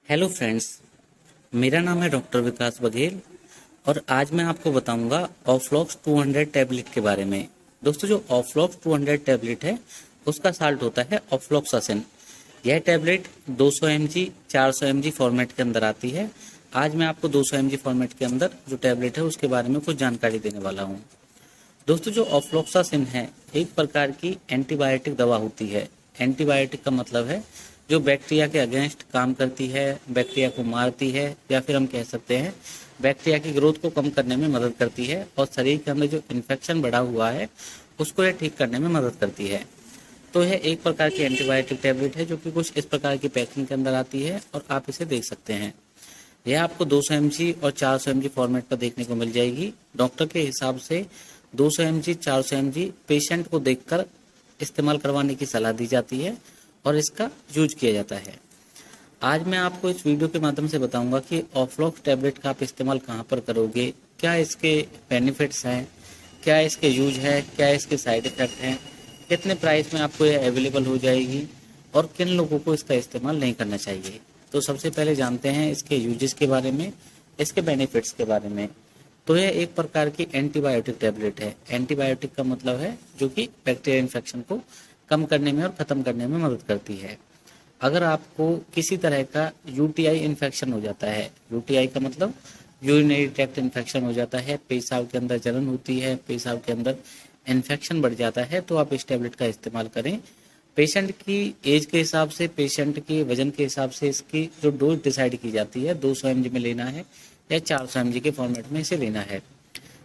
Hello friends, मेरा नाम है डॉक्टर विकास बघेल और आज मैं आपको बताऊंगा ऑफ्लॉक्स 200 टैबलेट के बारे में। दोस्तों, जो ऑफ्लॉक्स 200 टैबलेट है उसका साल्ट होता है ऑफ्लॉक्सासिन। यह टैबलेट 200 mg 400 mg फॉर्मेट के अंदर आती है। आज मैं आपको 200 mg फॉर्मेट के अंदर जो टैबलेट है उसके बारे में कुछ जानकारी देने वाला हूँ। दोस्तों, जो ऑफ्लॉक्सासिन है एक प्रकार की एंटीबायोटिक दवा होती है। एंटीबायोटिक का मतलब है जो बैक्टीरिया के अगेंस्ट काम करती है, बैक्टीरिया को मारती है, या फिर हम कह सकते हैं बैक्टीरिया की ग्रोथ को कम करने में मदद करती है और शरीर के अंदर जो इन्फेक्शन बढ़ा हुआ है उसको यह ठीक करने में मदद करती है। तो यह एक प्रकार की एंटीबायोटिक टैबलेट है जो कि कुछ इस प्रकार की पैकिंग के अंदर आती है और आप इसे देख सकते हैं। यह आपको 200 mg और 400 mg फॉर्मेट पर देखने को मिल जाएगी। डॉक्टर के हिसाब से 200 mg 400 mg पेशेंट को देखकर इस्तेमाल करवाने की सलाह दी जाती है और इसका यूज किया जाता है। आज मैं आपको इस वीडियो के माध्यम से बताऊंगा कि ऑफ्लॉक्स टैबलेट का आप इस्तेमाल कहां पर करोगे, क्या इसके बेनिफिट्स हैं, क्या इसके यूज है, क्या इसके साइड इफेक्ट हैं, कितने प्राइस में आपको ये अवेलेबल हो जाएगी और किन लोगों को इसका इस्तेमाल नहीं करना चाहिए। तो सबसे पहले जानते हैं इसके यूजेस के बारे में, इसके बेनिफिट्स के बारे में। तो यह एक प्रकार की एंटीबायोटिक टैबलेट है। एंटीबायोटिक का मतलब है जो कि बैक्टीरियल इन्फेक्शन को कम करने में और ख़त्म करने में मदद करती है। अगर आपको किसी तरह का यूटीआई इन्फेक्शन हो जाता है, यूटीआई का मतलब यूरिनरी ट्रैक्ट इन्फेक्शन हो जाता है, पेशाब के अंदर जलन होती है, पेशाब के अंदर इन्फेक्शन बढ़ जाता है, तो आप इस टैबलेट का इस्तेमाल करें। पेशेंट की एज के हिसाब से, पेशेंट के वजन के हिसाब से इसकी जो डोज डिसाइड की जाती है 200 mg में लेना है या 400 mg के फॉर्मेट में इसे लेना है।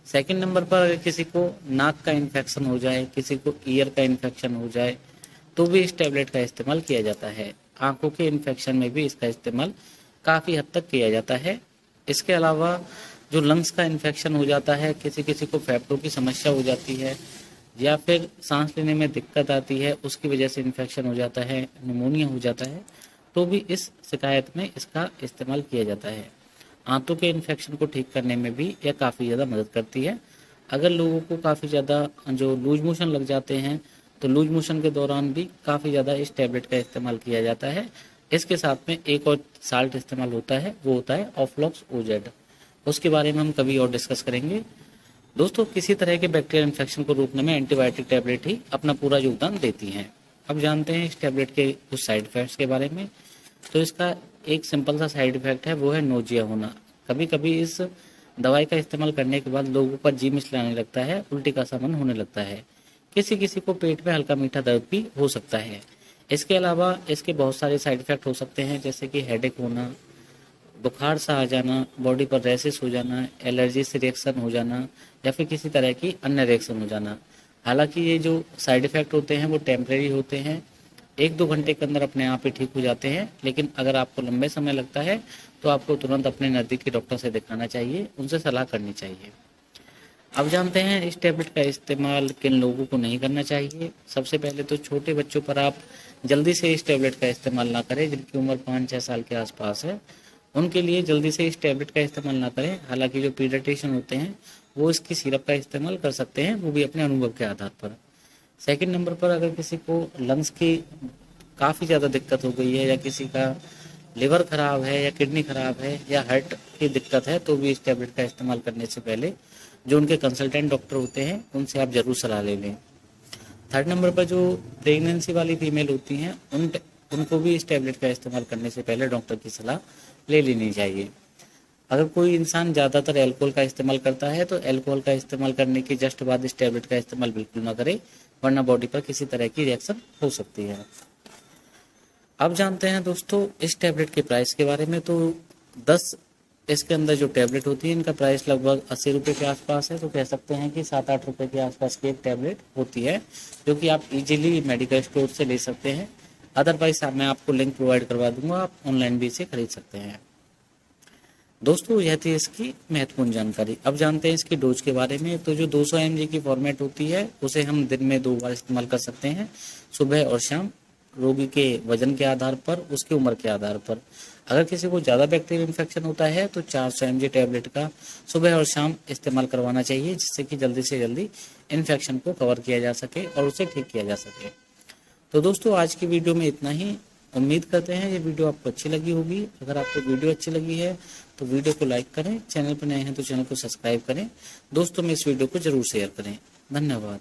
सेकंड नंबर पर अगर किसी को नाक का इन्फेक्शन हो जाए, किसी को ईयर का इन्फेक्शन हो जाए, तो भी इस टैबलेट का इस्तेमाल किया जाता है। आंखों के इन्फेक्शन में भी इसका इस्तेमाल काफ़ी हद तक किया जाता है। इसके अलावा जो लंग्स का इन्फेक्शन हो जाता है, किसी किसी को फेफड़ों की समस्या हो जाती है या फिर सांस लेने में दिक्कत आती है, उसकी वजह से इन्फेक्शन हो जाता है, निमोनिया हो जाता है, तो भी इस शिकायत में इसका इस्तेमाल किया जाता है। आंतों के इन्फेक्शन को ठीक करने में भी यह काफ़ी ज़्यादा मदद करती है। अगर लोगों को काफ़ी ज़्यादा जो लूज मोशन लग जाते हैं तो लूज मोशन के दौरान भी काफ़ी ज़्यादा इस टैबलेट का इस्तेमाल किया जाता है। इसके साथ में एक और साल्ट इस्तेमाल होता है, वो होता है ऑफ्लॉक्स ओजेड। उसके बारे में हम कभी और डिस्कस करेंगे। दोस्तों, किसी तरह के बैक्टीरियल इन्फेक्शन को रोकने में एंटीबायोटिक टैबलेट ही अपना पूरा योगदान देती हैं। अब जानते हैं इस टैबलेट के कुछ साइड इफेक्ट्स के बारे में। तो इसका एक सिंपल सा साइड इफेक्ट है, वो है नोजिया होना। कभी कभी इस दवाई का इस्तेमाल करने के बाद लोगों पर जी मिचलाने लगता है, उल्टी का सा मन होने लगता है, किसी किसी को पेट में हल्का मीठा दर्द भी हो सकता है। इसके अलावा इसके बहुत सारे साइड इफेक्ट हो सकते हैं, जैसे कि हेडेक होना, बुखार सा आ जाना, बॉडी पर रैशेस हो जाना, एलर्जी से रिएक्शन हो जाना या फिर किसी तरह की अन्य रिएक्शन हो जाना। हालांकि ये जो साइड इफेक्ट होते हैं वो टेम्परेरी होते हैं, 1-2 घंटे के अंदर अपने आप ही ठीक हो जाते हैं। लेकिन अगर आपको लंबे समय लगता है तो आपको तुरंत अपने नज़दीकी डॉक्टर से दिखाना चाहिए, उनसे सलाह करनी चाहिए। अब जानते हैं इस टैबलेट का इस्तेमाल किन लोगों को नहीं करना चाहिए। सबसे पहले तो छोटे बच्चों पर आप जल्दी से इस टैबलेट का इस्तेमाल ना करें। जिनकी उम्र 5-6 साल के आसपास है उनके लिए जल्दी से इस टैबलेट का इस्तेमाल ना करें। हालांकि जो पीडियाट्रिशियन होते हैं वो इसकी सिरप का इस्तेमाल कर सकते हैं, वो भी अपने अनुभव के आधार पर। सेकंड नंबर पर अगर किसी को लंग्स की काफ़ी ज़्यादा दिक्कत हो गई है, या किसी का लिवर खराब है, या किडनी खराब है, या हार्ट की दिक्कत है, तो भी इस टैबलेट का इस्तेमाल करने से पहले जो उनके कंसल्टेंट डॉक्टर होते हैं उनसे आप ज़रूर सलाह ले लें। थर्ड नंबर पर जो प्रेगनेंसी वाली फीमेल होती हैं उनको भी इस टैबलेट का इस्तेमाल करने से पहले डॉक्टर की सलाह ले लेनी चाहिए। अगर कोई इंसान ज़्यादातर अल्कोहल का इस्तेमाल करता है तो अल्कोहल का इस्तेमाल करने के जस्ट बाद इस टैबलेट का इस्तेमाल बिल्कुल ना करें, वरना बॉडी पर किसी तरह की रिएक्शन हो सकती है। अब जानते हैं दोस्तों इस टैबलेट के प्राइस के बारे में। तो 10 इसके अंदर जो टैबलेट होती है इनका प्राइस लगभग 80 रुपये के आसपास है। तो कह सकते हैं कि 7-8 रुपये के आसपास की एक टैबलेट होती है, जो कि आप इजीली मेडिकल स्टोर से ले सकते हैं। अदरवाइज मैं आपको लिंक प्रोवाइड करवा दूंगा, आप ऑनलाइन भी इसे खरीद सकते हैं। दोस्तों, यह थी इसकी महत्वपूर्ण जानकारी। अब जानते हैं इसकी डोज के बारे में। तो जो 200 mg की फॉर्मेट होती है उसे हम दिन में 2 बार इस्तेमाल कर सकते हैं, सुबह और शाम, रोगी के वजन के आधार पर, उसकी उम्र के आधार पर। अगर किसी को ज़्यादा बैक्टीरियल इन्फेक्शन होता है तो 400 mg टैबलेट का सुबह और शाम इस्तेमाल करवाना चाहिए, जिससे कि जल्दी से जल्दी इन्फेक्शन को कवर किया जा सके और उसे ठीक किया जा सके। तो दोस्तों, आज की वीडियो में इतना ही। उम्मीद करते हैं ये वीडियो आपको अच्छी लगी होगी। अगर आपको वीडियो अच्छी लगी है तो वीडियो को लाइक करें, चैनल पर नए हैं तो चैनल को सब्सक्राइब करें, दोस्तों में इस वीडियो को जरूर शेयर करें। धन्यवाद।